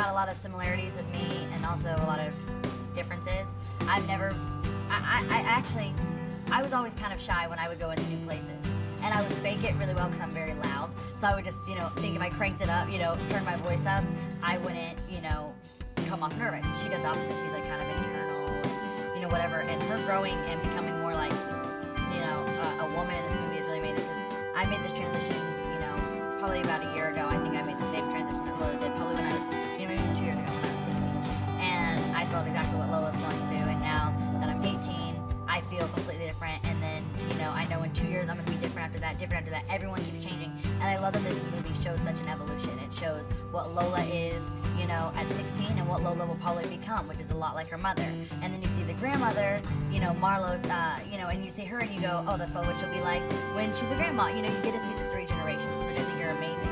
got a lot of similarities with me and also a lot of differences. I've never, I actually, I was always kind of shy when I would go into new places. And I would fake it really well because I'm very loud. So I would just, think if I cranked it up, turn my voice up, I wouldn't, come off nervous. She does the opposite. She's like kind of internal and, whatever. And her growing and becoming more like, a woman in this movie is really amazing because I made this transition, probably about a year ago. I think I made the same transition that Lola did, probably when I was, maybe 2 years ago when I was 16. And I felt exactly what Lola's going through. And now that I'm 18, I feel completely different. And then, I know in 2 years I'm going to be different after that, Everyone keeps changing. And I love that this movie shows such an evolution. It shows what Lola is, at 16 and what Lola will probably become, which is a lot like her mother. And then you see the grandmother, Marlo, and you see her and you go, oh, that's probably what she'll be like when she's a grandma. You get to see the 3 generations, which I think are amazing.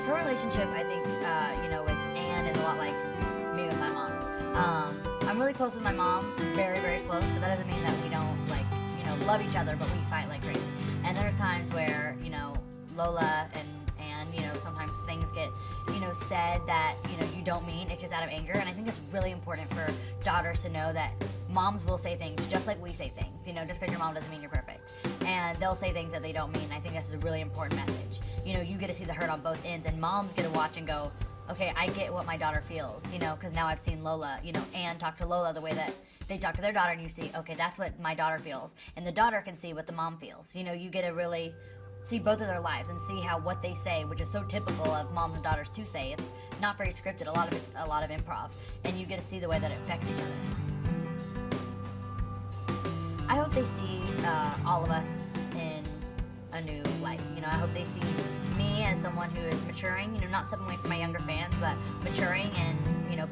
Her relationship, I think, with Anne is a lot like me with my mom. I'm really close with my mom, very, very close, but that doesn't mean that we don't, love each other, but we fight like crazy. And there's times where, Lola and sometimes things get, said that, you don't mean. It's just out of anger. And I think it's really important for daughters to know that moms will say things just like we say things. Just because your mom doesn't mean you're perfect. And they'll say things that they don't mean. I think this is a really important message. You get to see the hurt on both ends, and moms get to watch and go, okay, I get what my daughter feels, because now I've seen Lola, Anne talk to Lola the way that they talk to their daughter, and you see, okay, that's what my daughter feels. And the daughter can see what the mom feels. You get to really see both of their lives and see how what they say, which is so typical of moms and daughters to say. It's not very scripted. A lot of it's a lot of improv. And you get to see the way that it affects each other. I hope they see all of us in a new light. I hope they see me as someone who is maturing, not stepping away from my younger fans, but maturing and,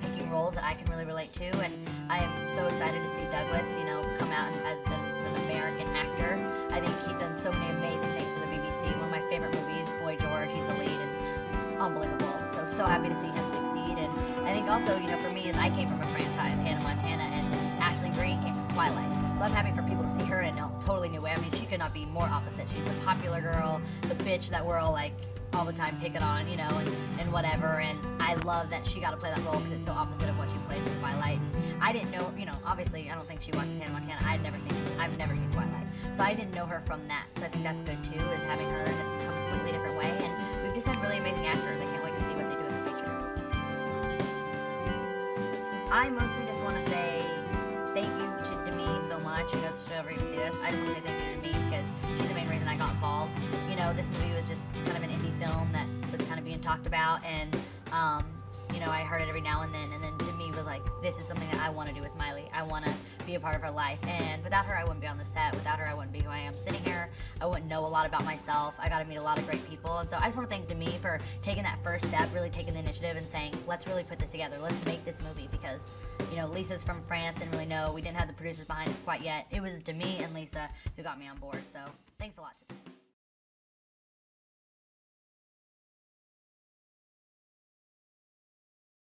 picking roles that I can really relate to. And I am so excited to see Douglas, come out as an American actor. I think he's done so many amazing things for the BBC. One of my favorite movies, Boy George, he's the lead, and it's unbelievable. So happy to see him succeed. And I think also, for me, is I came from a franchise, Hannah Montana, and Ashley Greene came from Twilight. So I'm happy for people to see her in a totally new way. I mean, she could not be more opposite. She's the popular girl, the bitch that we're all like all the time picking on, and whatever. And I love that she got to play that role because it's so opposite of what she plays in Twilight. And I didn't know, obviously I don't think she watches Hannah Montana. I've never seen Twilight. So I didn't know her from that. So I think that's good too, is having her in a completely different way. And we've just had really amazing actors. I can't wait to see what they do in the future. I mostly just want to say thank you to Demi so much. Who knows if she'll ever even see this. I just want to say thank you to Demi because she's the main reason I got involved. This movie was just kind of an indie film that was kind of being talked about, and I heard it every now and then Demi was like, this is something that I want to do with Miley. I want to be a part of her life, and without her I wouldn't be on the set. Without her I wouldn't be who I am sitting here. I wouldn't know a lot about myself. I got to meet a lot of great people, and so I just want to thank Demi for taking that first step, really taking the initiative and saying, let's really put this together. Let's make this movie, because Lisa's from France, didn't really know. We didn't have the producers behind us quite yet. It was Demi and Lisa who got me on board, so thanks a lot to them.